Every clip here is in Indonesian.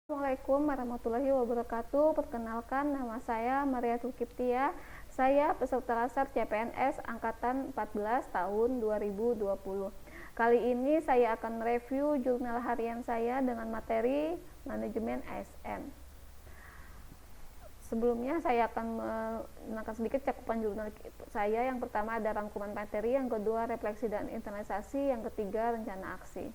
Assalamualaikum warahmatullahi wabarakatuh. Perkenalkan, nama saya Maria Tulkiptia. Saya peserta Lasar CPNS Angkatan 14 tahun 2020. Kali ini saya akan mereview jurnal harian saya dengan materi manajemen ASN. Sebelumnya saya akan menerangkan sedikit cakupan jurnal saya. Yang pertama ada rangkuman materi, yang kedua refleksi dan internalisasi, yang ketiga rencana aksi.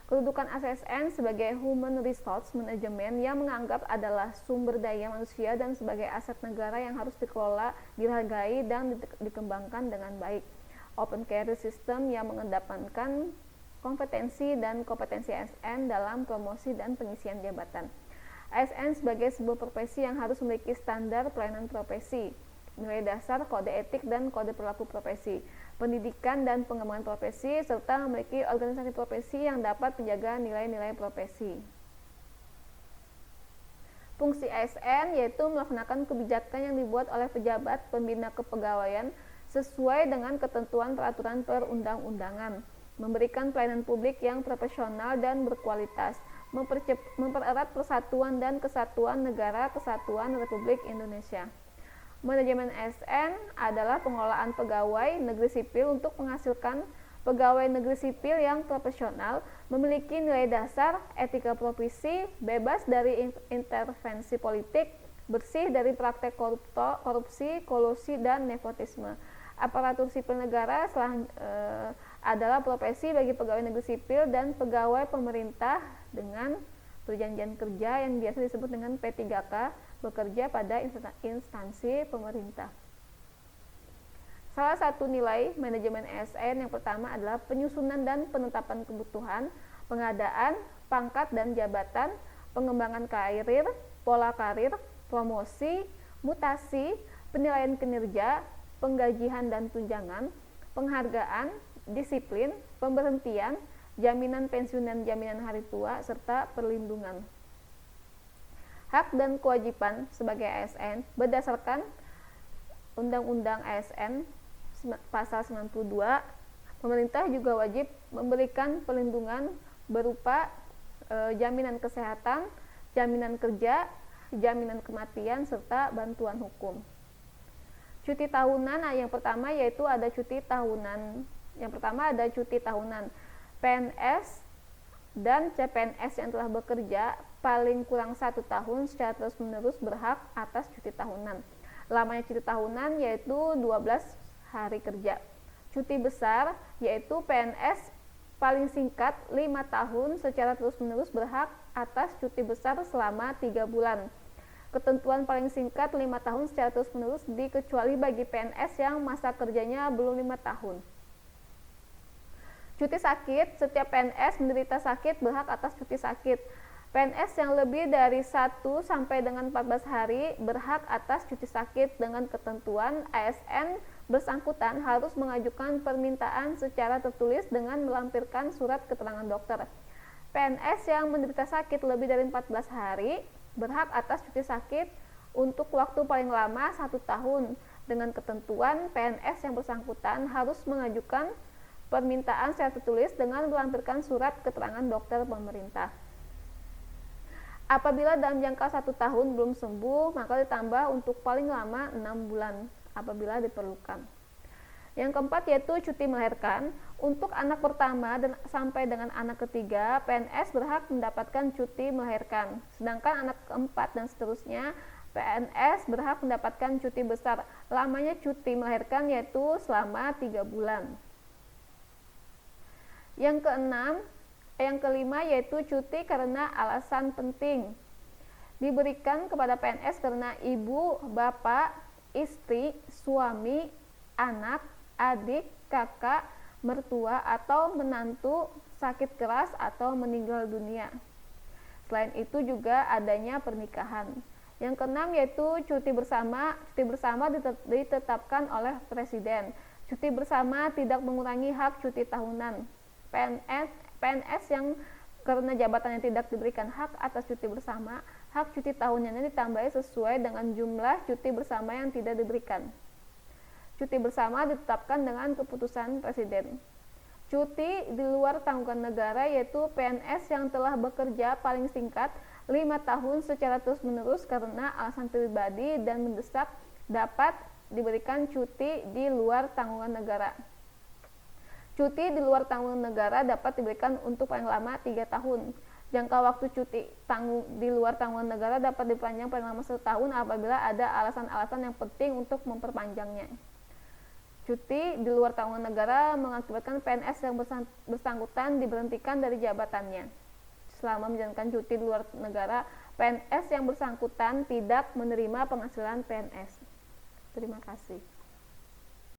Kedudukan ASN sebagai Human Resource Management yang menganggap adalah sumber daya manusia dan sebagai aset negara yang harus dikelola, dihargai, dan dikembangkan dengan baik. Open Career System yang mengedepankan kompetensi dan kompetensi ASN dalam promosi dan pengisian jabatan. ASN sebagai sebuah profesi yang harus memiliki standar pelayanan profesi, nilai dasar, kode etik, dan kode perilaku profesi, pendidikan dan pengembangan profesi, serta memiliki organisasi profesi yang dapat menjaga nilai-nilai profesi. Fungsi ASN yaitu melaksanakan kebijakan yang dibuat oleh pejabat pembina kepegawaian sesuai dengan ketentuan peraturan perundang-undangan, memberikan pelayanan publik yang profesional dan berkualitas, mempererat persatuan dan kesatuan negara kesatuan Republik Indonesia. Manajemen ASN adalah pengelolaan pegawai negeri sipil untuk menghasilkan pegawai negeri sipil yang profesional, memiliki nilai dasar, etika profesi, bebas dari intervensi politik, bersih dari praktek korupsi, kolusi, dan nepotisme. Aparatur sipil negara adalah profesi bagi pegawai negeri sipil dan pegawai pemerintah dengan perjanjian kerja yang biasa disebut dengan P3K, bekerja pada instansi pemerintah. Salah satu nilai manajemen ASN yang pertama adalah penyusunan dan penetapan kebutuhan, pengadaan, pangkat dan jabatan, pengembangan karir, pola karir, promosi, mutasi, penilaian kinerja, penggajian dan tunjangan, penghargaan, disiplin, pemberhentian, jaminan pensiun dan jaminan hari tua, serta perlindungan. Hak dan kewajiban sebagai ASN berdasarkan Undang-Undang ASN pasal 92, pemerintah juga wajib memberikan perlindungan berupa jaminan kesehatan, jaminan kerja, jaminan kematian, serta bantuan hukum. Cuti tahunan, yang pertama yaitu ada cuti tahunan. Yang pertama ada cuti tahunan. PNS dan CPNS yang telah bekerja paling kurang 1 tahun secara terus-menerus berhak atas cuti tahunan. Lamanya cuti tahunan yaitu 12 hari kerja. Cuti besar yaitu PNS paling singkat 5 tahun secara terus-menerus berhak atas cuti besar selama 3 bulan. Ketentuan paling singkat 5 tahun secara terus-menerus dikecuali bagi PNS yang masa kerjanya belum 5 tahun. Cuti sakit, setiap PNS menderita sakit berhak atas cuti sakit. PNS yang lebih dari 1 sampai dengan 14 hari berhak atas cuti sakit dengan ketentuan ASN bersangkutan harus mengajukan permintaan secara tertulis dengan melampirkan surat keterangan dokter. PNS yang menderita sakit lebih dari 14 hari berhak atas cuti sakit untuk waktu paling lama 1 tahun dengan ketentuan PNS yang bersangkutan harus mengajukan permintaan secara tertulis dengan melampirkan surat keterangan dokter pemerintah. Apabila dalam jangka 1 tahun belum sembuh, maka ditambah untuk paling lama 6 bulan apabila diperlukan. Yang keempat yaitu cuti melahirkan. Untuk anak pertama dan sampai dengan anak ketiga, PNS berhak mendapatkan cuti melahirkan. Sedangkan anak keempat dan seterusnya, PNS berhak mendapatkan cuti besar. Lamanya cuti melahirkan yaitu selama 3 bulan. Yang kelima yaitu cuti karena alasan penting. Diberikan kepada PNS karena ibu, bapak, istri, suami, anak, adik, kakak, mertua, atau menantu sakit keras atau meninggal dunia. Selain itu juga adanya pernikahan. Yang keenam yaitu cuti bersama. Cuti bersama ditetapkan oleh Presiden. Cuti bersama tidak mengurangi hak cuti tahunan. PNS yang karena jabatannya tidak diberikan hak atas cuti bersama, hak cuti tahunannya ditambahi sesuai dengan jumlah cuti bersama yang tidak diberikan. Cuti bersama ditetapkan dengan keputusan Presiden. Cuti di luar tanggungan negara yaitu PNS yang telah bekerja paling singkat 5 tahun secara terus-menerus karena alasan pribadi dan mendesak dapat diberikan cuti di luar tanggungan negara. Cuti di luar tanggungan negara dapat diberikan untuk paling lama 3 tahun. Jangka waktu cuti di luar tanggungan negara dapat dipanjang paling lama 1 tahun apabila ada alasan-alasan yang penting untuk memperpanjangnya. Cuti di luar tanggungan negara mengakibatkan PNS yang bersangkutan diberhentikan dari jabatannya. Selama menjalankan cuti di luar negara, PNS yang bersangkutan tidak menerima penghasilan PNS. Terima kasih.